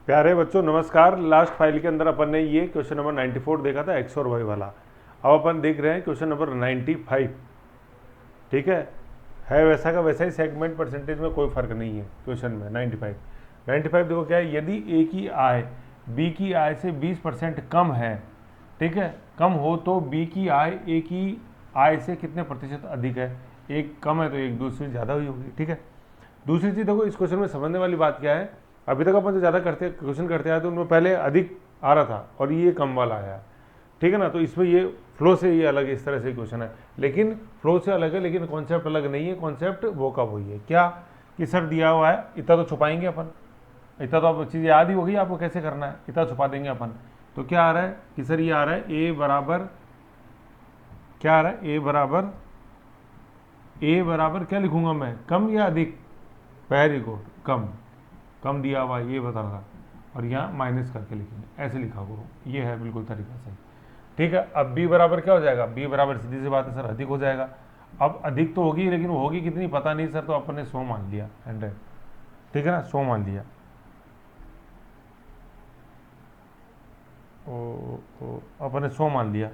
प्यारे बच्चों नमस्कार। लास्ट फाइल के अंदर अपन ने ये क्वेश्चन नंबर 94 देखा था एक्स और वाई वाला। अब अपन देख रहे हैं क्वेश्चन नंबर 95। ठीक है वैसा का वैसा ही, सेगमेंट परसेंटेज में कोई फर्क नहीं है क्वेश्चन में। 95 देखो क्या है, यदि ए की आय बी की आय से 20% कम है, ठीक है, कम हो तो बी की आय ए की आय से कितने प्रतिशत अधिक है। एक कम है तो एक दूसरी ज़्यादा हुई होगी। ठीक है, दूसरी चीज़ देखो इस क्वेश्चन में समझने वाली बात क्या है, अभी तक अपन जो ज़्यादा करते क्वेश्चन करते आए तो उनमें पहले अधिक आ रहा था और ये कम वाला आया। ठीक है ना, तो इसमें ये फ्लो से ये अलग है, इस तरह से क्वेश्चन है, लेकिन फ्लो से अलग है, लेकिन कॉन्सेप्ट अलग नहीं है। कॉन्सेप्ट वो कब हुई है क्या कि सर दिया हुआ है, इतना तो छुपाएंगे अपन, इतना तो आप चीज़ याद ही होगी आपको कैसे करना है, इतना छुपा देंगे अपन। तो क्या आ रहा है कि सर ये आ रहा है ए बराबर, क्या आ रहा है ए बराबर क्या लिखूंगा मैं, कम या अधिक। वेरी गुड, कम दिया हुआ ये बता रहा, और यहाँ माइनस करके लिखेंगे, ऐसे लिखा करो, ये है बिल्कुल तरीका सही। ठीक है, अब बी बराबर क्या हो जाएगा, बी बराबर सीधी सी बात है सर अधिक हो जाएगा। अब अधिक तो होगी, लेकिन वो होगी कितनी पता नहीं सर, तो अपन ने 100 मान लिया 100। ठीक है ना, 100 मान लिया। अपन ने 100 मान लिया।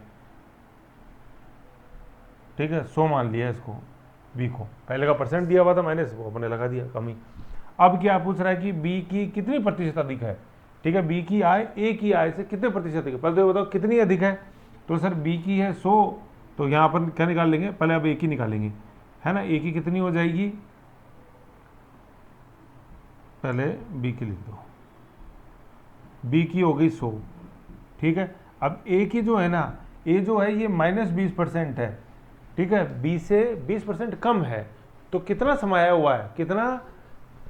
ठीक है, 100 मान लिया इसको, बी को। पहले का परसेंट दिया हुआ था माइनस, वो अपने लगा दिया कमी। अब क्या पूछ रहा है कि बी की कितनी प्रतिशत अधिक है। ठीक है, बी की आय ए की आय से कितने प्रतिशत अधिक है, पहले तो बताओ कितनी अधिक है। तो सर बी की है 100, तो यहाँ पर क्या निकाल लेंगे, पहले अब ए की निकालेंगे, है ना। ए की कितनी हो जाएगी, पहले बी की लिख दो, बी की हो गई 100। ठीक है, अब ए की जो है ना, ए जो है ये -20% है। ठीक है, बी से 20% कम है, तो कितना समाया हुआ है, कितना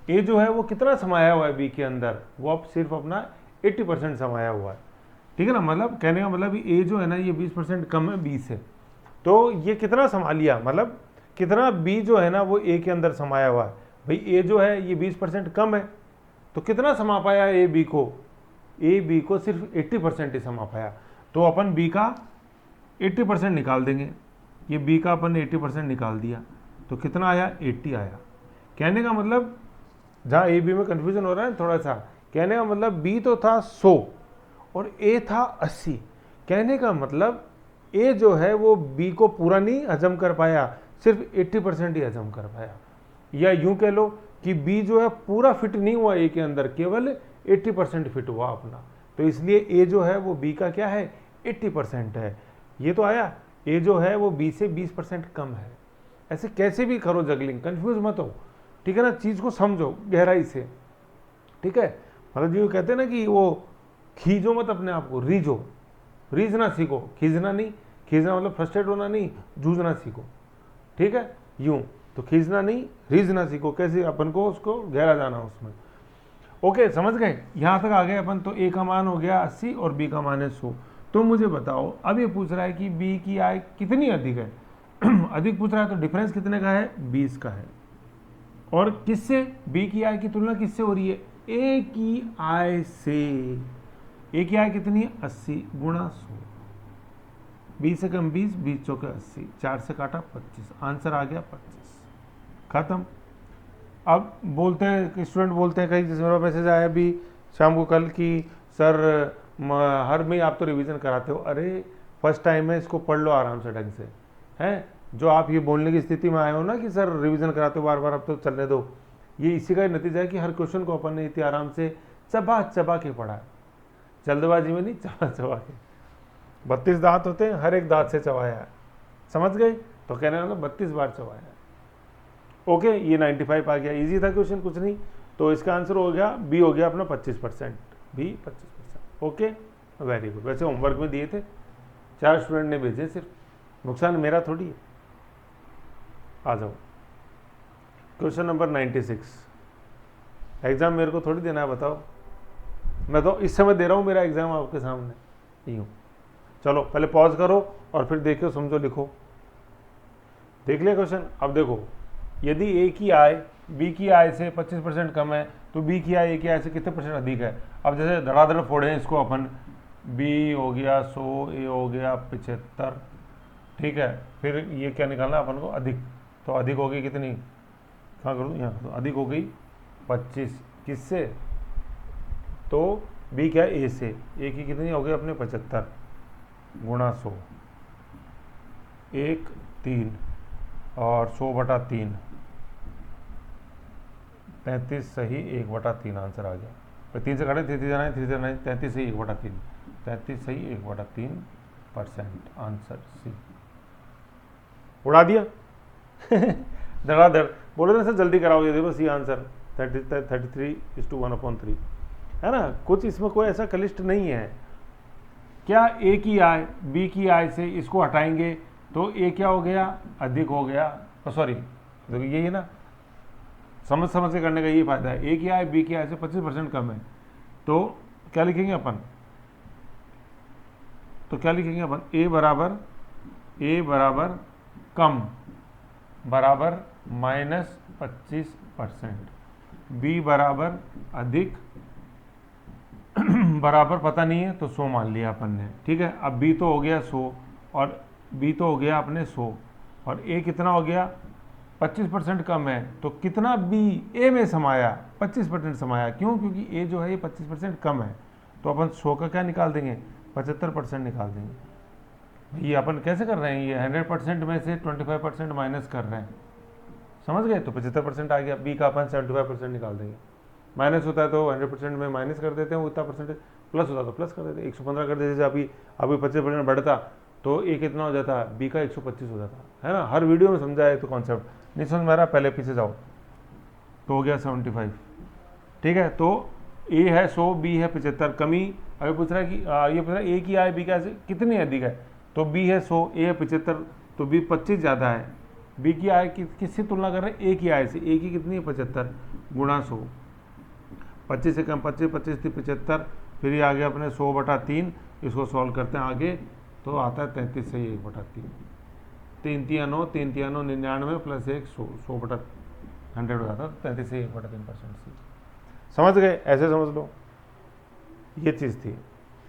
ए जो है वो कितना समाया हुआ है बी के अंदर, वो अब सिर्फ अपना 80% समाया हुआ है। ठीक है ना, मतलब कहने का मतलब ए जो है ना ये 20% कम है बी से, तो ये कितना समा लिया, मतलब कितना बी जो है ना वो ए के अंदर समाया हुआ है। भाई ए जो है ये 20% कम है, तो कितना समा पाया ए बी को, ए बी को सिर्फ 80% ही समा पाया। तो अपन बी का 80% निकाल देंगे, ये बी का अपन ने 80% निकाल दिया, तो कितना आया 80 आया। कहने का मतलब जहाँ ए बी में कन्फ्यूजन हो रहा है थोड़ा सा, कहने का मतलब बी तो था 100 और ए था 80। कहने का मतलब ए जो है वो बी को पूरा नहीं हजम कर पाया, सिर्फ 80% ही हजम कर पाया। या यूं कह लो कि बी जो है पूरा फिट नहीं हुआ ए के अंदर, केवल 80% फिट हुआ अपना, तो इसलिए ए जो है वो बी का क्या है 80% है। ये तो आया, ए जो है वो बी से 20% कम है। ऐसे कैसे भी करो जगलिंग, कंफ्यूज मत हो। ठीक है ना, चीज़ को समझो गहराई से। ठीक है, मतलब जो कहते हैं ना कि वो खींचो मत अपने आप को, रीझना सीखो, खींचना नहीं। खींचना मतलब फ्रस्ट्रेट होना नहीं, जूझना सीखो। ठीक है, यूं तो खींचना नहीं, रीझना सीखो, कैसे अपन को उसको गहरा जाना उसमें। ओके, समझ गए, यहाँ तक आ गए अपन। तो ए का मान हो गया 80 और बी का मान है 100। तो मुझे बताओ, अब ये पूछ रहा है कि बी की आय कितनी अधिक है अधिक पूछ रहा है, तो डिफरेंस कितने का है 20 का है। और किससे, बी की आय की तुलना किससे हो रही है, ए की आय से। ए की आय कितनी है 80 गुणा 100, 20 से कम 20, 20 चौके 80, 4 से काटा 25, आंसर आ गया 25, खत्म। अब बोलते हैं स्टूडेंट, बोलते हैं कहीं, जैसे मेरा मैसेज आया अभी शाम को कल कि सर हर में आप तो रिवीजन कराते हो। अरे फर्स्ट टाइम है, इसको पढ़ लो आराम से ढंग से, हैं जो आप ये बोलने की स्थिति में आए हो ना कि सर रिवीजन कराते हो बार बार, अब तो चलने दो। ये इसी का नतीजा है कि हर क्वेश्चन को अपन ने इतनी आराम से चबा चबा के पढ़ा है, जल्दबाजी में नहीं, चबा चबा के। 32 दांत होते हैं, हर एक दांत से चबाया है, समझ गए। तो कहने वाला 32 बार चबाया है। ओके, ये 95 आ गया, इजी था क्वेश्चन, कुछ नहीं। तो इसका आंसर हो गया बी, हो गया अपना 25%, बी 25%। Okay, very good. वैसे होमवर्क में दिए थे, 4 स्टूडेंट ने भेजे सिर्फ, नुकसान मेरा थोड़ी है। आ जाओ क्वेश्चन नंबर 96। एग्जाम मेरे को थोड़ी देना है, बताओ। मैं तो इस समय दे रहा हूँ मेरा एग्जाम आपके सामने, यूँ। चलो पहले पॉज करो और फिर देखो, समझो, लिखो। देख लिया क्वेश्चन। अब देखो, यदि ए की आय बी की आय से 25% कम है, तो बी की आय ए की आय से कितने % अधिक है। अब जैसे धड़ाधड़ फोड़े हैं इसको अपन, बी हो गया 100, ए हो गया 75। ठीक है, फिर ये क्या निकालना अपन को, अधिक। तो अधिक हो गई कितनी, कहाँ कर दूँ, यहाँ। तो अधिक हो गई 25, किससे, तो बी क्या है, ए से, ए की कितनी हो गई अपने 75 गुणा 100, 1 3 और 100/3, 33 सही 1/3 आंसर आ गया। तो 3 से काटे 3 33 सही 1/3, 33 सही 1/3% आंसर सी। उड़ा दिया धड़ाधड़ बोले ना सर जल्दी कराओ, ये देखो सी आंसर 33:1/3 है ना। कुछ इसमें कोई ऐसा कलिष्ट नहीं है। क्या ए की आय बी की आय से इसको हटाएंगे तो ए क्या हो गया, अधिक हो गया, सॉरी देखो यही है ना, समझ समझ के करने का यही फायदा है। ए की आय बी की आय से 25% कम है, तो क्या लिखेंगे अपन, ए बराबर कम बराबर -25%, बी बराबर अधिक बराबर पता नहीं है तो 100 मान लिया अपन ने, ठीक है। अब बी तो हो गया 100 और बी तो हो गया अपने 100 और ए कितना हो गया 25% कम है, तो कितना बी ए में समाया, 25% समाया। क्यों, क्योंकि ए जो है ये 25% कम है, तो अपन 100 का क्या निकाल देंगे, 75% निकाल देंगे। ये अपन कैसे कर रहे हैं, ये 100% में से 25% माइनस कर रहे हैं, समझ गए। तो 75% आ गया, बी का अपन 75% निकाल देंगे। माइनस होता है तो 100% में माइनस कर देते हैं उतना परसेंटेज, प्लस होता है तो प्लस कर देते हैं। 115 कर देते, अभी 25% बढ़ता तो ए कितना हो जाता, बी का 125 हो जाता है ना। हर वीडियो में समझा है तो कॉन्सेप्ट नहीं समझ में आ रहा, पहले पीछे जाओ। तो हो गया 75, ठीक है। तो ए है 100, बी है 75, कमी अभी पूछ रहा है कि ये पूछ रहा है ए की आय बी का कितनी अधिक है, तो बी है 100, ए है 75, तो बी 25 ज़्यादा है। बी की आय किससे तुलना कर रहे हैं, ए की आय से, ए की कितनी है 75 गुणा 100, 25 से कम 25, 25 थी 75, फिर ये आ गया अपने 100/3, इसको सॉल्व करते हैं आगे तो आता है 33 से 1/3, 3 3 9 3 3 9 99 प्लस 1 100, 100/100 हो जाता है 33 से 1/3% सी। समझ गए, ऐसे समझ लो, ये चीज़ थी।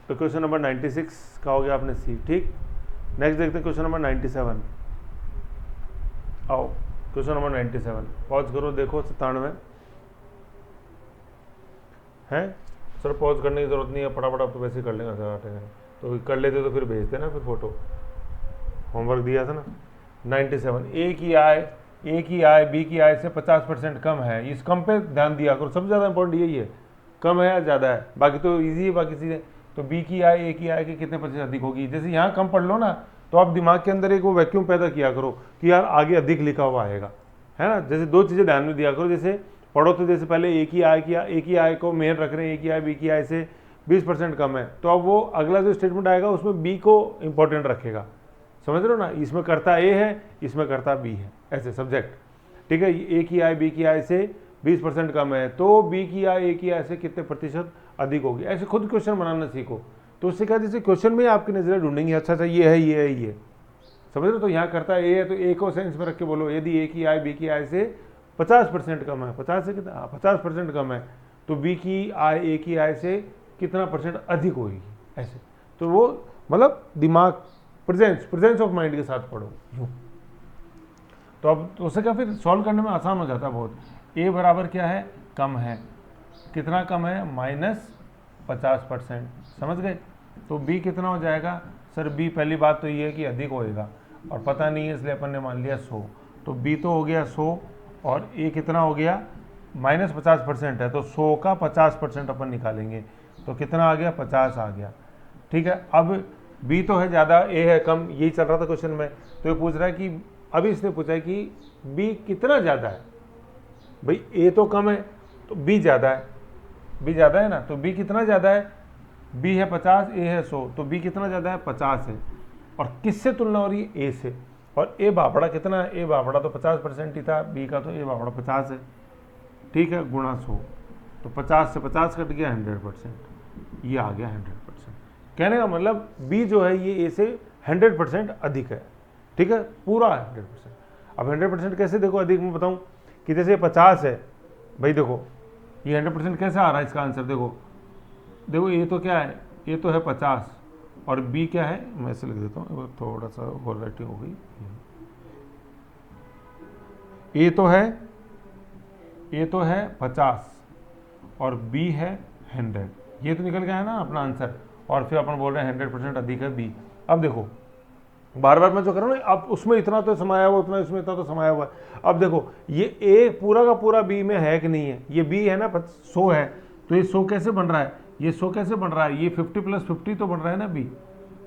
तो क्वेश्चन नंबर 96 का हो गया आपने सी, ठीक। नेक्स्ट देखते हैं क्वेश्चन नंबर 97। आओ क्वेश्चन नंबर 97, पॉज करो, देखो 97 है सर, पॉज करने की जरूरत नहीं है, फटाफट आप तो वैसे ही कर लेंगे सर, तो कर लेते तो फिर भेजते ना, फिर फोटो होमवर्क दिया था ना। 97, ए की आय बी की आय से 50% कम है, इस कम पे ध्यान दिया करो, सबसे ज़्यादा इंपॉर्टेंट यही है, कम है या ज़्यादा है, बाकी तो ईजी है बाकी चीज़ें। तो बी की आय ए की आय के कितने % अधिक होगी, जैसे यहाँ कम पढ़ लो ना, तो आप दिमाग के अंदर एक वो वैक्यूम पैदा किया करो कि यार आगे अधिक लिखा हुआ आएगा, है ना। जैसे दो चीज़ें ध्यान में दिया करो, जैसे पढ़ो तो जैसे पहले ए की आय को मेन रख रहे हैं, ए की आय बी की आय से 20% कम है, तो अब वो अगला जो स्टेटमेंट आएगा उसमें बी को इंपॉर्टेंट रखेगा, समझ रहे हो ना। इसमें करता ए है, इसमें करता बी है, ऐसे सब्जेक्ट, ठीक है। ए की आय बी की आय से 20% कम है, तो बी की आय ए की आय से कितने प्रतिशत अधिक होगी, ऐसे खुद क्वेश्चन बनाना सीखो। तो उससे क्या, जैसे क्वेश्चन में आपकी नजरें ढूंढेंगी, अच्छा अच्छा ये है ये है ये, समझ रहे हो। तो यहाँ करता ए है तो ए को सेंस में रख के बोलो, यदि ए की आय बी की आय से 50% कम है, 50 से कितना 50% कम है, तो बी की आय ए की आय से कितना % अधिक होगी, ऐसे। तो वो मतलब दिमाग प्रेजेंस ऑफ माइंड के साथ पढ़ो यूँ। तो अब उससे क्या, फिर सॉल्व करने में आसान हो जाता है बहुत। ए बराबर क्या है, कम है, कितना कम है, -50%, समझ गए। तो बी कितना हो जाएगा सर, बी पहली बात तो ये है कि अधिक होएगा और पता नहीं है, इसलिए अपन ने मान लिया 100, तो बी तो हो गया 100 और ए कितना हो गया -50% है, तो 100 का 50% अपन निकालेंगे, तो कितना आ गया 50 आ गया, ठीक है। अब बी तो है ज़्यादा, ए है कम, यही चल रहा था क्वेश्चन में। तो ये पूछ रहा है कि अभी इसने पूछा है कि बी कितना ज़्यादा है, भाई ए तो कम है तो बी ज़्यादा है, बी ज़्यादा है ना, तो बी कितना ज़्यादा है, बी है 50, ए है 100, तो बी कितना ज़्यादा है 50 है। और किससे तुलना हो रही है, ए से। और ए बापड़ा कितना है, ए बापड़ा तो 50% ही था, बी का तो ए बापड़ा 50 है, ठीक है, गुणा 100, तो 50 से 50 कट गया 100%, ये आ गया 100%। कहने का मतलब बी जो है ये ए से 100% अधिक है, ठीक है, पूरा 100%। अब 100% कैसे देखो अधिक, मैं बताऊं कि जैसे 50 है, भाई देखो ये 100% कैसे आ रहा है, इसका आंसर देखो ये तो क्या है, ये तो है 50 और बी क्या है, मैं ऐसे लिख देता हूँ, थोड़ा सा और राइटिंग हो गई। ए तो है 50 और बी है 100, ये तो निकल गया है ना अपना आंसर, और फिर अपन बोल रहे हैं 100% अधिक है बी। अब देखो बार बार मैं जो कर रहा हूँ ना, अब उसमें इतना तो समाया हुआ, उतना इसमें इतना तो समाया हुआ है। अब देखो ये ए पूरा का पूरा बी में है कि नहीं है, ये बी है ना 100 है, तो ये 100 कैसे बन रहा है, ये 100 कैसे बन रहा है, ये 50 + 50 तो बन रहा है ना बी।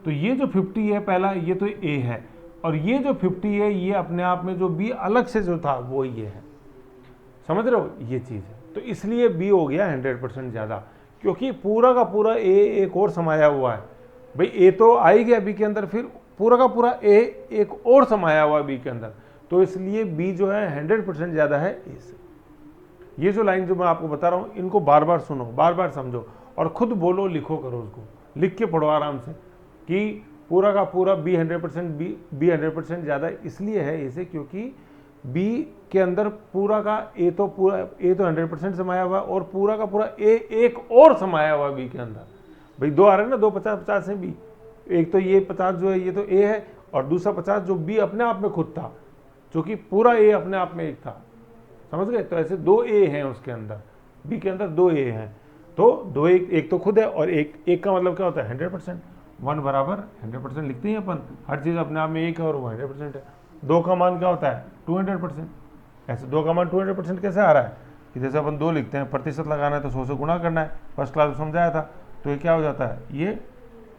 तो ये जो 50 है पहला, ये तो ए है, और ये जो 50 है ये अपने आप में जो बी अलग से जो था वो ये है, समझ रहे हो, ये चीज़ है। तो इसलिए बी हो गया 100% ज़्यादा, क्योंकि पूरा का पूरा ए एक और समाया हुआ है। भाई ए तो आ ही गया बी के अंदर, फिर पूरा का पूरा ए एक और समाया हुआ है बी के अंदर, तो इसलिए बी जो है 100% ज़्यादा है ए से। ये जो लाइन जो मैं आपको बता रहा हूँ, इनको बार बार सुनो, बार बार समझो, और खुद बोलो, लिखो, करो उसको, लिख के पढ़ो आराम से कि पूरा का पूरा बी 100% ज़्यादा इसलिए है ए से, क्योंकि बी के अंदर पूरा का ए तो 100% समाया हुआ है, और पूरा का पूरा ए एक और समाया हुआ है बी के अंदर। भाई दो आ रहे हैं ना, 2 50-50 है बी, एक तो ये 50 जो है ये तो ए है, और दूसरा 50 जो बी अपने आप में खुद था, जो कि पूरा ए अपने आप में एक था, समझ गए। तो ऐसे 2 ए हैं उसके अंदर, बी के अंदर 2 ए हैं, तो 2 एक तो खुद है, और एक का मतलब क्या होता है 100%, 1 बराबर 100% लिखते हैं अपन, हर चीज़ अपने आप में एक है और वो 100% है। 2 का मान क्या होता है 200%, ऐसे 2 का मान 200% कैसे आ रहा है कि जैसे अपन 2 लिखते हैं, प्रतिशत लगाना है तो 100 से गुणा करना है, फर्स्ट क्लास में समझाया था। तो ये क्या हो जाता है, ये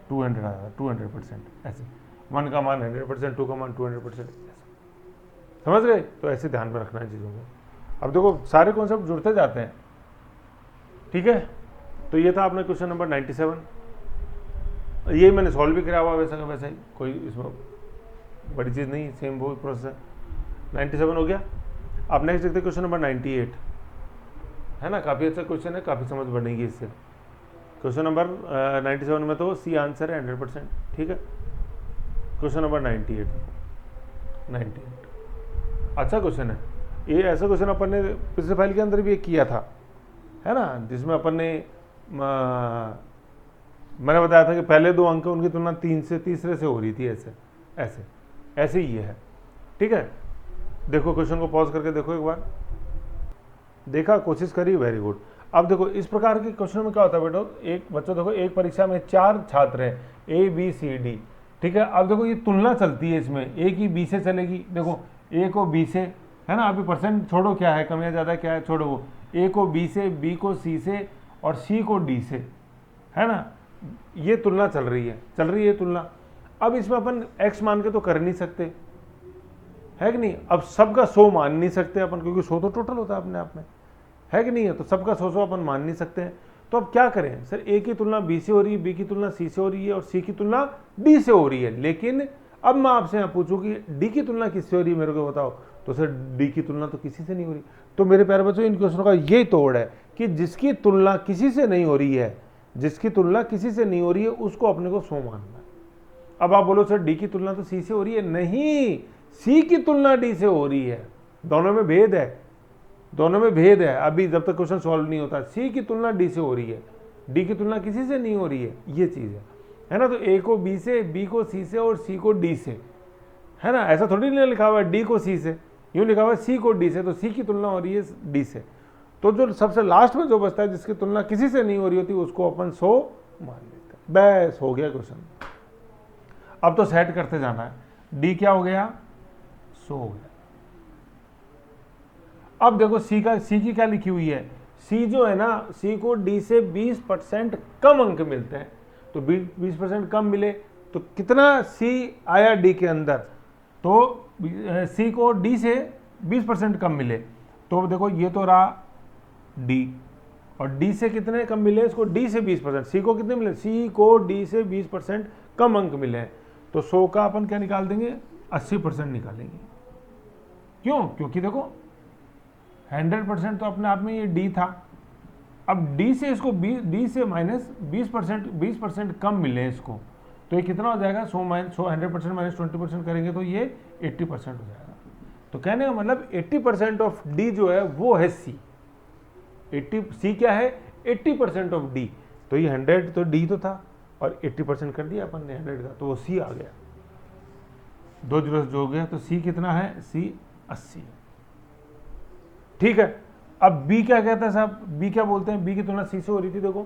200 आ जाता है, 200% ऐसे। 1 का मान 100%, 2 का मान 200%, समझ गए। तो ऐसे ध्यान में रखना है चीज़ों को। अब देखो सारे कॉन्सेप्ट जुड़ते जाते हैं, ठीक है। तो ये था अपना क्वेश्चन नंबर 97। ये मैंने सॉल्व भी कराया हुआ वैसा का वैसा ही, कोई इसमें बड़ी चीज़ नहीं, सेम वो प्रोसेस है। 97 हो गया। अब नेक्स्ट देखते हैं क्वेश्चन नंबर 98, है ना, काफ़ी अच्छा क्वेश्चन है, काफ़ी समझ बनेगी इससे। क्वेश्चन नंबर 97 में तो सी आंसर है 100%, ठीक है। क्वेश्चन नंबर 98 अच्छा क्वेश्चन है ये। ऐसा क्वेश्चन अपन ने पिछले फाइल के अंदर भी एक किया था, है ना, जिसमें अपन ने मैंने बताया था कि पहले 2 अंक उनकी तुलना 3 से तीसरे से हो रही थी, ऐसे ही ये है, ठीक है। देखो क्वेश्चन को पॉज करके देखो एक बार, देखा, कोशिश करी, वेरी गुड। अब देखो इस प्रकार के क्वेश्चन में क्या होता है बच्चों देखो एक परीक्षा में 4 छात्र हैं, ए बी सी डी, ठीक है। अब देखो ये तुलना चलती है इसमें, ए की बी से चलेगी, देखो ए को बी से, है ना, अभी परसेंट छोड़ो क्या है, कम या ज़्यादा क्या है छोड़ो, वो ए को बी से, बी को सी से, और सी को डी से, है ना, ये तुलना चल रही है तुलना। अब इसमें अपन एक्स मान के तो कर नहीं सकते, है कि नहीं। अब सबका 100 मान नहीं सकते अपन, क्योंकि 100 तो टोटल होता है अपने आप में, है कि नहीं है। तो सबका 100 अपन मान नहीं सकते हैं। तो अब क्या करें सर, ए की तुलना बी से हो रही है, बी की तुलना सी से हो रही है, और सी की तुलना डी से हो रही है, लेकिन अब मैं आपसे यहाँ पूछूं कि डी की तुलना किससे हो रही है, मेरे को बताओ। तो सर डी की तुलना तो किसी से नहीं हो रही। तो मेरे प्यारे बच्चों इन क्वेश्चनों का यही तोड़ है कि जिसकी तुलना किसी से नहीं हो रही है, उसको अपने को 100 मानना है। अब आप बोलो सर डी की तुलना तो सी से हो रही है, नहीं, सी की तुलना डी से हो रही है, दोनों में भेद है, अभी जब तक क्वेश्चन सॉल्व नहीं होता। सी की तुलना डी से हो रही है, डी की तुलना किसी से नहीं हो रही है, ये चीज़ है ना। तो ए को बी से, बी को सी से, और सी को डी से, है ना, ऐसा थोड़ी नहीं लिखा हुआ है डी को सी से, यूँ लिखा हुआ है सी को डी से, तो सी की तुलना हो रही है डी से। तो जो सबसे लास्ट में जो बचता है जिसकी तुलना किसी से नहीं हो रही होती, उसको अपन 100 मान लेते हैं। बस हो गया क्वेश्चन। अब तो सेट करते जाना है। डी क्या हो गया 100 हो गया। अब देखो सी की क्या लिखी हुई है, सी जो है ना, सी को डी से 20% कम अंक मिलते हैं। तो 20% कम मिले तो कितना सी आया डी के अंदर, तो सी को डी से 20% कम मिले। तो देखो ये तो रहा डी, और डी से कितने कम मिले, इसको डी से 20%, सी को कितने मिले, सी को डी से 20% कम अंक मिले हैं। तो 100 का अपन क्या निकाल देंगे, 80% निकालेंगे। क्यों, क्योंकि देखो 100% तो अपने आप में ये डी था। अब डी से इसको डी से माइनस 20% कम मिले इसको, तो ये कितना हो जाएगा 100% माइनस 20% करेंगे तो ये 80% हो जाएगा। तो कहने का मतलब 80% ऑफ डी जो है वो है सी। सी क्या है 80% ऑफ डी। तो ये 100 तो डी तो था, और 80% कर दिया अपन ने 100 का, तो वो सी आ गया। 2 जीरो जो हो गया, तो सी कितना है, सी 80। ठीक है। अब बी क्या कहता है साहब, बी क्या बोलते हैं, बी की तुलना सी से हो रही थी। देखो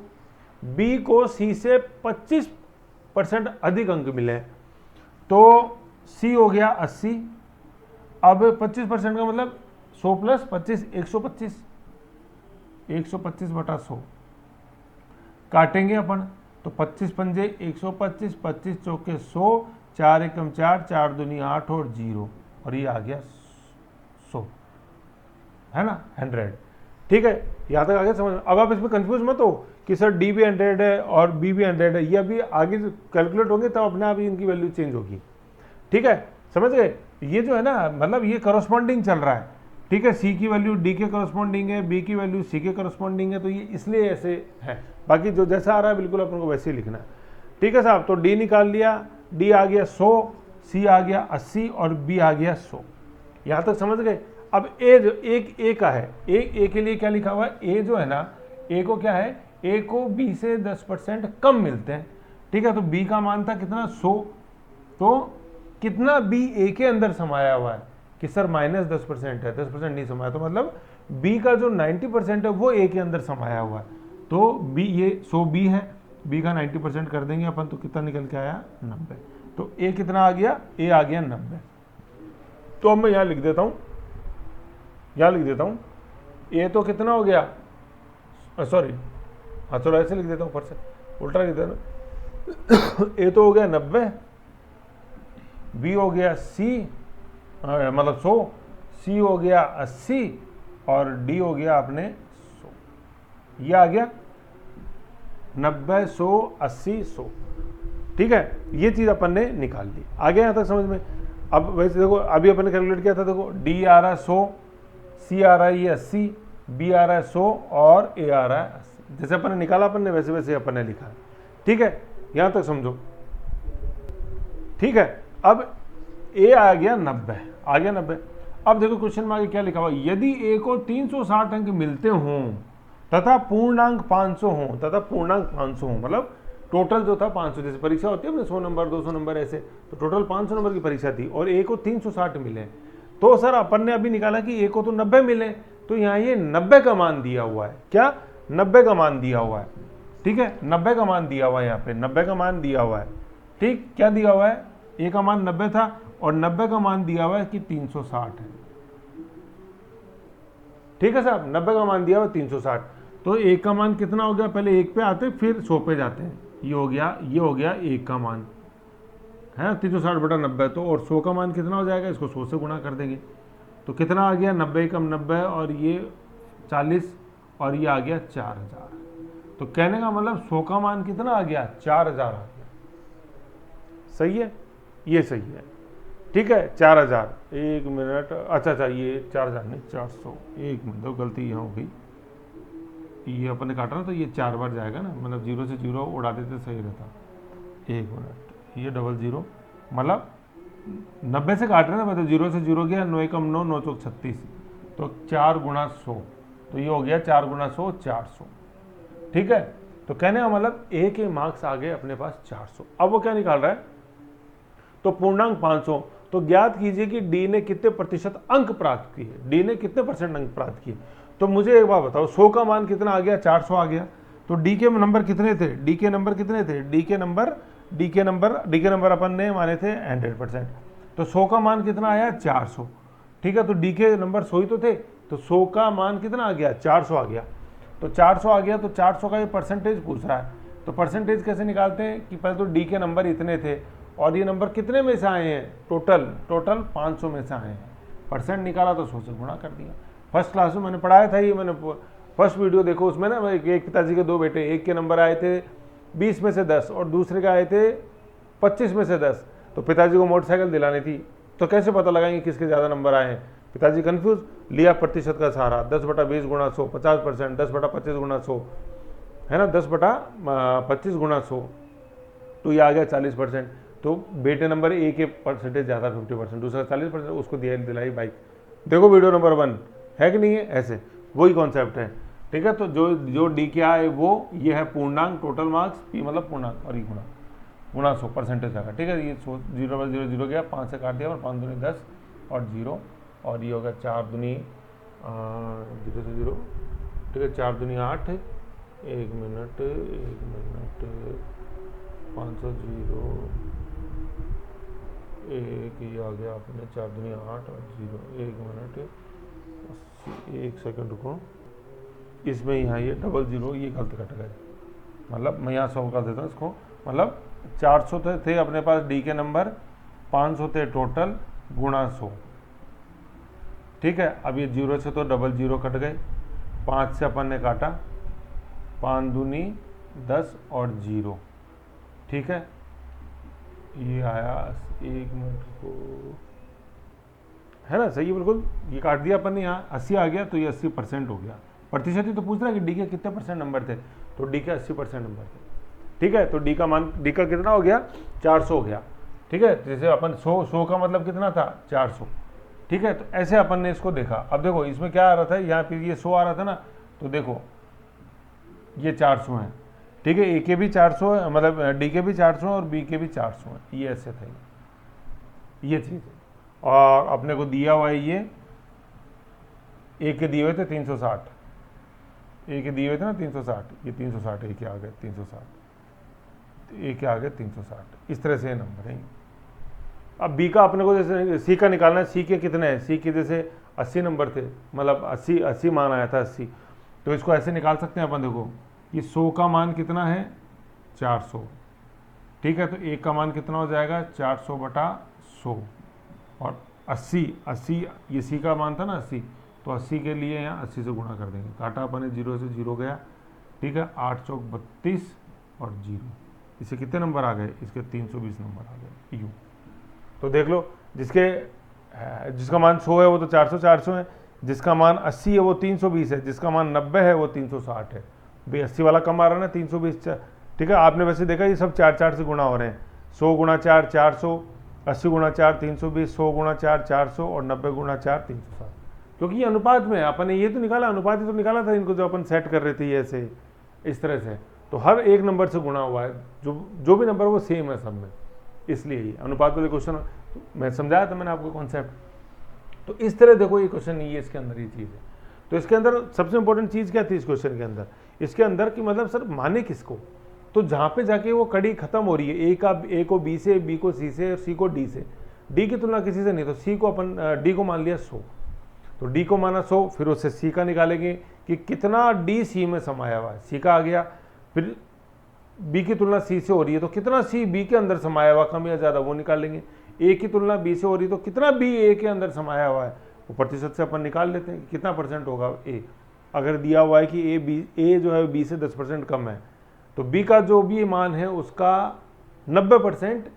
बी को सी से 25% अधिक अंक मिले, तो सी हो गया 80। अब 25% का मतलब 100 प्लस 25 125, 125 बटा 100 काटेंगे अपन, तो 25 पंजे 125, 25 चौके 100, 4 एकम 4, 4 दूनी 8 और 0, और ये आ गया 100, है ना, 100। ठीक है, यहाँ तक आगे समझ। अब आप इसमें कंफ्यूज मत हो कि सर डी भी 100 है और बी भी 100 है, ये अभी आगे कैलकुलेट होंगे तब अपने आप ही इनकी वैल्यू चेंज होगी। ठीक है, समझ गए। ये जो है ना, मतलब ये करस्पॉन्डिंग चल रहा है। ठीक है, सी की वैल्यू डी के करस्पॉन्डिंग है, बी की वैल्यू सी के करस्पॉन्डिंग है, तो ये इसलिए ऐसे है। बाकी जो जैसा आ रहा है बिल्कुल अपन को वैसे ही लिखना है। ठीक है साहब, तो डी निकाल लिया, डी आ गया 100, सी आ गया 80 और बी आ गया 100। यहाँ तक समझ गए। अब ए जो ए का है, ए के लिए क्या लिखा हुआ है, ए जो है ना, ए को क्या है, ए को बी से 10% कम मिलते हैं। ठीक है, तो बी का मान था कितना 100, तो कितना बी ए के अंदर समाया हुआ है कि सर -10% है, 10% नहीं समाया, तो मतलब बी का जो 90% है वो ए के अंदर समाया हुआ है। तो बी, ये 100 बी है, बी का 90% कर देंगे अपन, तो कितना निकल के आया 90। तो ए कितना आ गया, ए आ गया 90। तो अब मैं यहाँ लिख देता हूँ, यहाँ लिख देता हूँ, ए तो कितना हो गया, सॉरी हाँ चलो ऐसे लिख देता हूँ, ऊपर से उल्टा लिख देता। ए तो हो गया 90, बी हो गया सी मतलब 100, सी हो गया 80 और डी हो गया अपने 100। ये आ गया 90, 100, 80, 100। ठीक है, ये चीज़ अपन ने निकाल ली। आगे यहाँ तक समझ में। अब वैसे देखो, अभी अपन ने कैलकुलेट किया था, देखो डी आ रहा है 100, सी आ रहा है ये 80, बी आ रहा है 100 और ए आ रहा है 80। जैसे अपन ने निकाला अपन ने वैसे वैसे अपन ने लिखा है। ठीक है, यहाँ तक समझो। ठीक है, अब ए आ गया 90, आ गया 90। अब देखो क्वेश्चन में आगे क्या लिखा हुआ, यदि ए को 360 अंक मिलते हों तथा पूर्णांक 500 हों, तथा पूर्णांक 500 हों, मतलब टोटल जो था 500, जैसे परीक्षा होती है अपने 100 नंबर 200 नंबर ऐसे, तो टोटल 500 नंबर की परीक्षा थी और ए को 360 मिले, तो सर अपन ने अभी निकाला कि ए को तो 90 मिले, तो यहाँ ये 90 का मान दिया हुआ है। क्या, 90 का मान दिया हुआ है। ठीक है, 90 का मान दिया हुआ है, यहाँ पे 90 का मान दिया हुआ है। ठीक, क्या दिया हुआ है, ए का मान 90 था और 90 का मान दिया हुआ है कि 360 है। ठीक है साहब, 90 का मान दिया हुआ 360, तो एक का मान कितना हो गया, पहले एक पे आते फिर 100 पे जाते हैं। ये हो गया एक का मान है 360 बटा 90, तो और 100 का मान कितना हो जाएगा, इसको 100 से गुणा कर देंगे, तो कितना आ गया 90 कम 90 और ये 40 और ये आ गया 4000। तो कहने का मतलब 100 का मान कितना आ गया, 4000 आ गया। सही है, ये सही है। ठीक है, 4000, एक मिनट, अच्छा ये 4000 नहीं 400, एक मिनट, गलती यहाँ हो गई, ये अपन ने काटा ना, तो ये 4 बार जाएगा ना, मतलब 0 से 0 उड़ा देते सही रहता। एक मिनट, ये 00, मतलब 90 से काट रहे हैं ना, मतलब 0 से 0 गया, 9 कम 9, 9 चौक 36, तो 4 गुणा 100, तो ये हो गया 4 गुणा 100 400। ठीक है, तो कहने का मतलब ए के मार्क्स आ गए अपने पास 400। अब वो क्या निकाल रहा है, तो पूर्णांक 500, तो ज्ञात कीजिए कि डी ने कितने प्रतिशत अंक प्राप्त किए, डी ने कितने परसेंट अंक प्राप्त किए। तो मुझे एक बात बताओ, 100 का मान कितना आ गया, 400 आ गया, तो डी के नंबर कितने थे, डी के नंबर कितने थे, डी के नंबर अपन ने माने थे 100%, तो 100 का मान कितना आया 400। ठीक है, तो डी के नंबर 100 ही तो थे, तो 100 का मान कितना आ गया 400 आ गया, तो 400 आ गया, तो 400 का ये परसेंटेज पूछ रहा है। तो परसेंटेज कैसे निकालते हैं कि पहले तो डी के नंबर इतने थे और ये नंबर कितने में से आए हैं, टोटल 500 में से आए हैं, परसेंट निकाला तो 100 से गुणा कर दिया। फर्स्ट क्लास में मैंने पढ़ाया था, ये मैंने फर्स्ट वीडियो देखो, उसमें ना एक पिताजी के 2 बेटे, एक के नंबर आए थे 20 में से 10 और दूसरे के आए थे 25 में से 10, तो पिताजी को मोटरसाइकिल दिलानी थी, तो कैसे पता लगाएंगे किसके ज़्यादा नंबर आए हैं। पिताजी कंफ्यूज, लिया प्रतिशत का सहारा, 10/20 गुणा 100 50%, 10/25 गुणा 100 है ना, 10/25 गुणा 100, तो ये आ गया 40%। तो बेटे नंबर ए के परसेंटेज ज़्यादा 50%, दूसरा 40%, उसको दिलाई बाइक। देखो वीडियो नंबर 1 है कि नहीं है, ऐसे वही कॉन्सेप्ट है। ठीक है, तो जो डी क्या है वो ये है पूर्णांक टोटल मार्क्स, पी मतलब पूर्णांक और ये गुणा 100 परसेंटेज आएगा। ठीक है, ये 0/0 गया, 5 से काट दिया और 5 दूनी 10 और 0 और ये होगा 4 दूनी 0 से 0। ठीक है, 4 दूनी 8, एक मिनट 500 जीरो एक, ये आ गया अपने 4 दुनिया 8 और जीरो, एक मिनट 1 सेकंड रुको, इसमें यहाँ ये डबल जीरो ये गलत कट गए, मतलब मैं यहाँ 100 कर देता हूँ इसको, मतलब 400 थे अपने पास डी के नंबर, 500 थे टोटल गुणा 100, ठीक है। अब ये जीरो से तो डबल जीरो कट गए, 5 से अपन ने काटा, 5 दूनी 10 और जीरो, ठीक है। ये आया 1 मिनट को, है ना, सही है बिल्कुल, ये काट दिया अपन ने, यहाँ 80 आ गया तो ये 80% हो गया। प्रतिशत ही तो पूछ रहा है कि डी के कितने % नंबर थे, तो डी के 80% नंबर थे, ठीक है। तो डी का मान, डी का कितना हो गया 400 हो गया, ठीक है। जैसे अपन 100 का मतलब कितना था 400, ठीक है। तो ऐसे अपन ने इसको देखा। अब देखो इसमें क्या आ रहा था, यहाँ पे ये 100 आ रहा था ना, तो देखो ये 400 है, ठीक है। ए के भी 400 है, मतलब डी के भी 400 है और बी के भी 400 है, ये ऐसे था ये चीज़ है। और अपने को दिया हुआ है ये ए के दिए हुए थे 360, ए के दिए हुए थे ना 360, ये 360 ए के आ गए 360, ए के आ गए 360, इस तरह से नंबर है। अब बी का अपने को जैसे सी का निकालना है, सी के कितने हैं, सी के जैसे 80 नंबर थे, मतलब 80 मान आया था 80, तो इसको ऐसे निकाल सकते हैं अपन। देखो कि 100 का मान कितना है 400, ठीक है। तो एक का मान कितना हो जाएगा 400 बटा 100, और 80 ये सी का मान था ना 80, तो 80 के लिए यहाँ 80 से गुणा कर देंगे, काटा अपन ने, जीरो से जीरो गया, ठीक है। 8 चौक 32 और जीरो, इसे कितने नंबर आ गए, इसके 320 नंबर आ गए यू। तो देख लो जिसका मान 100 है वो तो 400 है, जिसका मान 80 है वो 320 है, जिसका मान 90 है वो 360 है। भाई 80 वाला कम आ रहा है ना 320, ठीक है। आपने वैसे देखा ये सब 4 से गुणा हो रहे हैं, 100 गुणा 4 400, 80 गुणा 4 320, 100 गुणा 4 400 और 90 गुणा 4 360, क्योंकि ये अनुपात में है। अपन ने ये तो निकाला, अनुपात ही तो निकाला था इनको, जो अपन सेट कर रहे थे ऐसे इस तरह से, तो हर एक नंबर से गुणा हुआ है, जो भी नंबर वो सेम है सब में, इसलिए ये अनुपात वाले क्वेश्चन मैं समझाया था मैंने आपको कॉन्सेप्ट। तो इस तरह देखो ये क्वेश्चन नहीं है, इसके अंदर ये चीज़ है। तो इसके अंदर सबसे इंपॉर्टेंट चीज़ क्या थी इस क्वेश्चन के अंदर, इसके अंदर कि मतलब सर माने किसको, तो जहाँ पे जाके वो कड़ी खत्म हो रही है, ए को बी से, बी को सी से, सी को डी से, डी की तुलना किसी से नहीं, तो सी को अपन डी को मान लिया 100, तो डी को माना 100, फिर उससे सी का निकालेंगे कि कितना डी सी में समाया हुआ है, सी का आ गया। फिर बी की तुलना सी से हो रही है तो कितना सी बी के अंदर समाया हुआ, कम या ज़्यादा वो निकालेंगे। ए की तुलना बी से हो रही है तो कितना बी ए के अंदर समाया हुआ है, वो प्रतिशत से अपन निकाल लेते हैं कि कितना % होगा ए। अगर दिया हुआ है कि ए जो है बी से 10% कम है, तो बी का जो भी मान है उसका 90%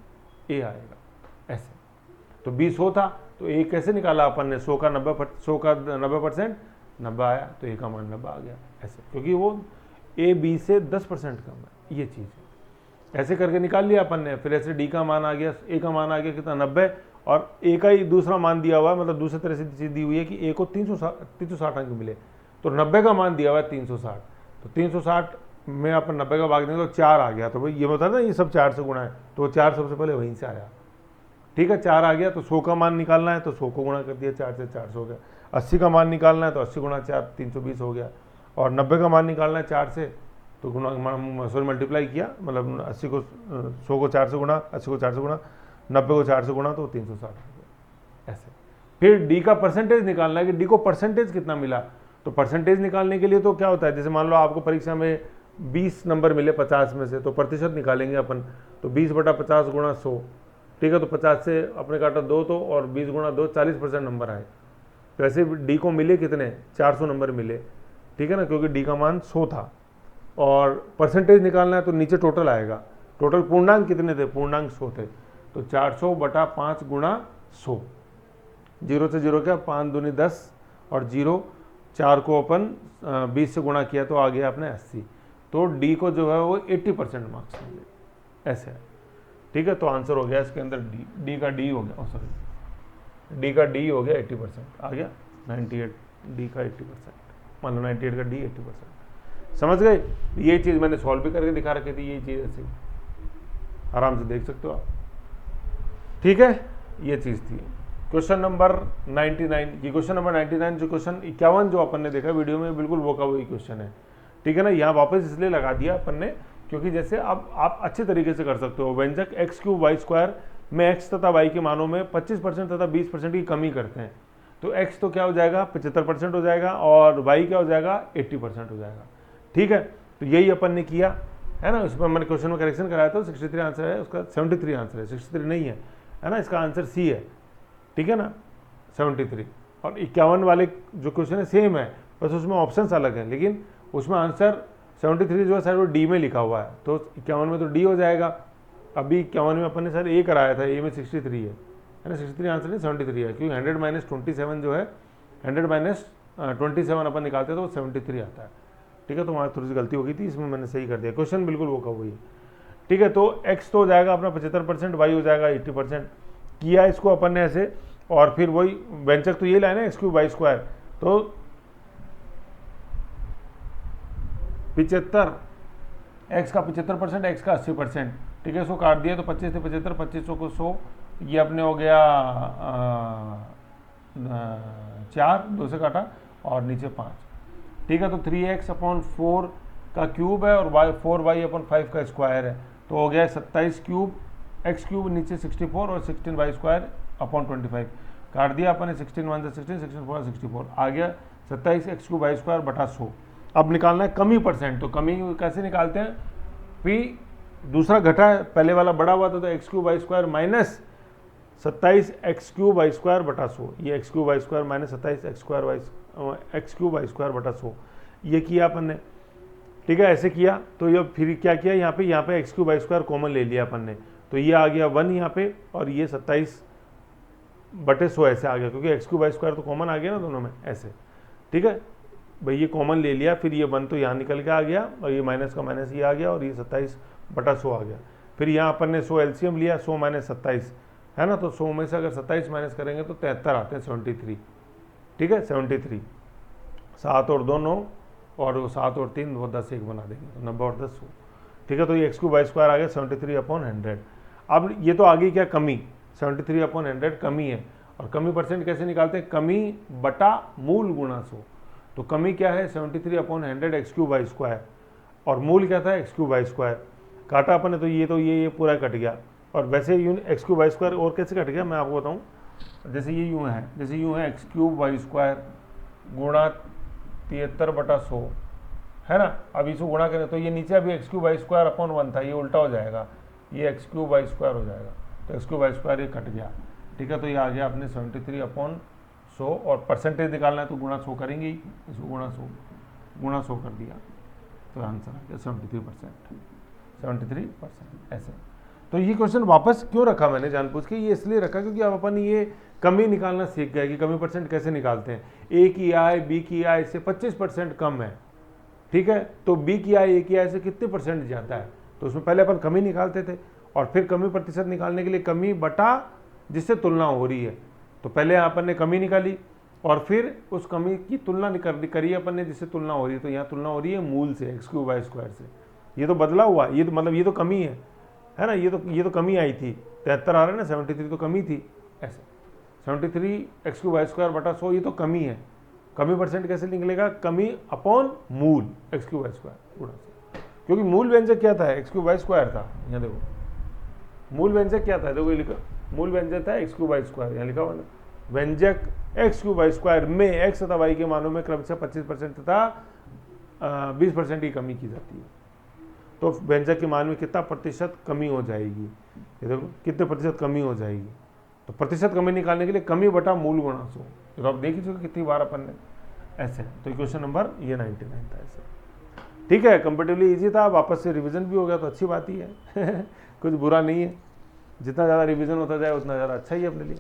ए आएगा, ऐसे। तो बी 100 था तो ए कैसे निकाला अपन ने, 100 का 90% 90 आया, तो ए का मान 90 आ गया, ऐसे, क्योंकि वो ए बी से 10% कम है, ये चीज़ है। ऐसे करके निकाल लिया अपन ने। फिर ऐसे डी का मान आ गया, ए का मान आ गया कितना 90, और ए का ही दूसरा मान दिया हुआ है, मतलब दूसरी तरह से चीज़ दी हुई है कि ए को 360 अंक मिले, तो 90 का मान दिया हुआ है 360, तो 360 में अपन 90 का भाग देंगे तो 4 आ गया। तो भाई ये बता ना ये सब 4 से गुणा है, तो 4 सबसे पहले वहीं से आया, ठीक है। 4 आ गया तो 100 का मान निकालना है तो 100 को गुणा कर दिया 4 से, 400 हो गया। 80 का मान निकालना है तो 80 गुणा 4 320 हो गया, और 90 का मान निकालना है 4 से तो मल्टीप्लाई किया, मतलब 80 को 100 को 4 से गुणा, 80 को 4 से गुणा, 90 को 4 से गुणा, तो 360 हो गया, ऐसे। फिर डी का परसेंटेज निकालना है कि डी को परसेंटेज कितना मिला। तो परसेंटेज निकालने के लिए तो क्या होता है, जैसे मान लो आपको परीक्षा में 20 नंबर मिले 50 में से, तो प्रतिशत निकालेंगे अपन, तो 20 बटा 50 गुणा 100, ठीक है। तो 50 से अपने काटा 2 तो, और 20 गुणा 2 40% नंबर आए। तो ऐसे डी को मिले कितने 400 नंबर मिले, ठीक है ना, क्योंकि डी का मान 100 था। और परसेंटेज निकालना है तो नीचे टोटल आएगा, टोटल पूर्णांक कितने थे, पूर्णांक 100 थे, तो 400 बटा 5 गुणा 100, जीरो से जीरो क्या 5 दूनी 10 और जीरो 4 को अपन 20 से गुणा किया तो आ गया अपने 80। तो डी को जो है वो 80% मार्क्स मिले, ऐसे है, ठीक है। तो आंसर हो गया इसके अंदर डी का डी हो गया, सॉरी डी का डी हो गया 80% आ गया, 98 डी का 80%, मान लो 98 का डी 80%, समझ गए। ये चीज़ मैंने सॉल्व भी करके दिखा रखी थी, ये चीज़ ऐसे आराम से देख सकते हो आप, ठीक है। ये चीज़ थी क्वेश्चन नंबर 99। ये क्वेश्चन नंबर 99 जो क्वेश्चन 51 जो अपन ने देखा वीडियो में, बिल्कुल वो का वही क्वेश्चन है, ठीक है ना। यहाँ वापस इसलिए लगा दिया अपन ने क्योंकि जैसे अब आप अच्छे तरीके से कर सकते हो, व्यंजक एक्स क्यूब वाई स्क्वायर में एक्स तथा वाई के मानों में 25% तथा 20% की कमी करते हैं, तो एक्स तो क्या हो जाएगा 75% हो जाएगा और वाई क्या हो जाएगा 80% हो जाएगा। ठीक है, तो यही अपन ने किया है ना। उसमें मैंने क्वेश्चन में करेक्शन कराया था, 63 आंसर है उसका, 73 आंसर है, 63 नहीं है ना, इसका आंसर सी है। ठीक है ना, 73। और 51 वाले जो क्वेश्चन है सेम है, बस उसमें ऑप्शंस अलग हैं, लेकिन उसमें आंसर 73 जो है सर वो डी में लिखा हुआ है, तो 51 में तो डी हो जाएगा। अभी 51 में अपन ने सर ए कराया था, ए में 63 है ना, 63 आंसर नहीं 73 है, क्योंकि 100 माइनस 27 जो है 100 माइनस 27 अपन निकालते हैं तो 73 आता है। ठीक है, तो वहाँ थोड़ी सी गलती हो गई थी, इसमें मैंने सही कर दिया, क्वेश्चन बिल्कुल वो का वही है। ठीक है, तो एक्स तो हो जाएगा अपना 75%, वाई हो जाएगा 80%। किया इसको अपन ने ऐसे, और फिर वही व्यंजक तो ये लाए ना एक्स क्यूब वाई स्क्वायर, तो 75 एक्स का 75%, एक्स का 80%। ठीक है, इसको काट दिया तो 25 से 75, 2500 को 100, ये अपने हो गया 4, 2 से काटा और नीचे 5। ठीक है, तो 3x अपॉन 4 का क्यूब है और y 4y अपॉन 5 का स्क्वायर है, तो हो गया 27 क्यूब एक्स क्यूब नीचे 64 और 16y स्क्वायर अपॉन 25। काट दिया अपन ने 16 1 से 16, 16 4 64, आ गया 27 एक्स क्यूब वाई स्क्वायर बटा 100। अब निकालना है कमी परसेंट, तो कमी कैसे निकालते हैं, पी दूसरा घटा है, पहले वाला बड़ा हुआ था तो x cube y square minus 27 x cube y square बटा 100, ये x cube y square minus 27 x cube y square बटा 100, ये किया अपन ने। ठीक है, ऐसे किया तो ये फिर क्या किया, यहाँ पे x cube y square common ले लिया अपन ने, तो ये आ गया 1 यहाँ पे और ये 27 बटे 100 ऐसे आ गया, क्योंकि एक्स क्यूब वाई स्क्वायर तो कॉमन आ गया ना दोनों में ऐसे। ठीक है भाई, ये कॉमन ले लिया, फिर ये 1 तो यहाँ निकल के आ गया और ये माइनस का माइनस ये आ गया और ये 27 बटा 100 आ गया। फिर यहाँ अपन ने 100 एलसीएम लिया, 100 माइनस 27 है ना, तो 100 में से अगर 27 माइनस करेंगे तो 73 आते हैं, 73। ठीक है, 73, 7 और 2 9 और 7 और 3 वो 10 1 बना देंगे, तो 90 और 10 100। ठीक है, तो ये एक्स क्यूब वाई स्क्वायर आ गया 73 अपॉन 100। अब ये तो आ गई क्या कमी, 73 अपॉन 100 कमी है, और कमी परसेंट कैसे निकालते हैं, कमी बटा मूल गुणा 100। तो कमी क्या है 73 upon 100 x cube y square, और मूल क्या था एक्स क्यूब वाई स्क्वायर। काटा अपन ने तो ये पूरा कट गया, और वैसे यूं एक्स क्यूब वाई स्क्वायर और कैसे कट गया मैं आपको बताऊं, जैसे ये यूं है एक्स क्यूब वाई स्क्वायर गुणा 73 बटा 100 है ना। अब इसको गुणा करें तो ये नीचे अभी x cube y square upon 1 था, ये उल्टा हो जाएगा, ये एक्स क्यूब वाई स्क्वायर हो जाएगा, तो एक्स क्यूब वाई स्क्वायर ये कट गया। ठीक है, तो ये आ गया अपने 73 अपॉन 100, और परसेंटेज निकालना है तो गुणा 100 करेंगे ही, इसको गुणा 100 कर दिया तो आंसर आ गया 73% ऐसे। तो ये क्वेश्चन वापस क्यों रखा मैंने जानबूझ के, ये इसलिए रखा क्योंकि अब अपन ये कमी निकालना सीख गए कि कमी परसेंट कैसे निकालते हैं। ए की आय बी की आय से 25% कम है, ठीक है, तो बी की आय ए की आय से कितने परसेंट ज़्यादा है, तो उसमें पहले अपन कमी निकालते थे, और फिर कमी प्रतिशत निकालने के लिए कमी बटा जिससे तुलना हो रही है, तो पहले अपन ने कमी निकाली और फिर उस कमी की तुलना करी अपन ने जिससे तुलना हो रही है, तो यहाँ तुलना हो रही है मूल से एक्स क्यूब वाई स्क्वायर से, ये तो बदला हुआ, ये तो मतलब ये तो कमी है ना, ये तो कमी आई थी, 73 आ रहा है ना, 73 तो कमी थी ऐसे, 73 एक्स क्यूब वाई स्क्वायर बटा 100 ये तो कमी है। कमी परसेंट कैसे निकलेगा, कमी अपॉन मूल एक्स क्यूब वाई स्क्वायर गुणा 100, क्योंकि मूल व्यंजक क्या था एक्स क्यूब वाई स्क्वायर था, यहाँ देखो मूल व्यंजक क्या था, देखो ये लिखा मूल व्यंजक था एक्स क्यूब वाई स्क्वायर, यहाँ लिखा हुआ ना व्यंजक एक्स क्यूब वाई स्क्वायर में एक्स तथा वाई के मानों में क्रमशः 25% तथा 20% की कमी की जाती है, तो व्यंजक के मान में कितना प्रतिशत कमी हो जाएगी, ये देखो कितने प्रतिशत कमी हो जाएगी, तो प्रतिशत कमी निकालने के लिए कमी बटा मूल गुणा 100, तो आप देख ही चुके कितनी बार अपन ने ऐसे, तो क्वेश्चन नंबर ये 99 था ऐसे। ठीक है, कंपेरेटिवली इजी था, वापस से रिवीजन भी हो गया तो अच्छी बात ही है कुछ बुरा नहीं है, जितना ज़्यादा रिवीजन होता जाए उतना ज़्यादा अच्छा ही है अपने लिए।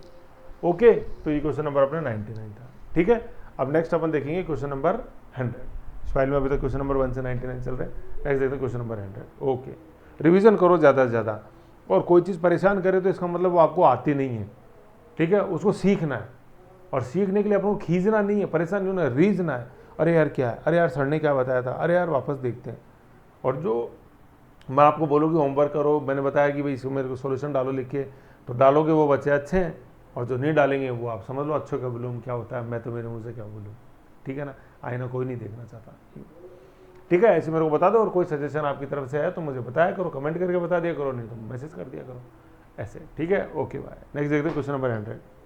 ओके, तो ये क्वेश्चन नंबर अपने 99 था। ठीक है, अब नेक्स्ट अपन देखेंगे क्वेश्चन नंबर 100, इस फाइल में अभी तक क्वेश्चन नंबर 1 से 99 चल रहे हैं, नेक्स्ट देखते हैं क्वेश्चन नंबर 100। ओके, रिवीजन करो ज़्यादा से ज़्यादा, और कोई चीज़ परेशान करे तो इसका मतलब वो आपको आती नहीं है, ठीक है, उसको सीखना है, और सीखने के लिए आपको खींचना नहीं है, परेशान नहीं होना, रीझना है, अरे यार क्या है, अरे यार सर ने क्या बताया था, अरे यार वापस देखते हैं। और जो मैं आपको बोलूँ कि होमवर्क करो, मैंने बताया कि भाई इसको मेरे को सोल्यूशन डालो लिख के, तो डालोगे वो बच्चे अच्छे हैं, और जो नहीं डालेंगे वो आप समझ लो अच्छों का बोलूँ क्या होता है, मैं तो मेरे मुँह से क्या बोलूँ, ठीक है ना, आईना कोई नहीं देखना चाहता। ठीक है, ऐसे मेरे को बता दो, और कोई सजेशन आपकी तरफ से है तो मुझे बताया करो, कमेंट करके बता दिया करो, नहीं तो मैसेज कर दिया करो ऐसे। ठीक है, ओके बाय। नेक्स्ट देखते हैं क्वेश्चन नंबर 100।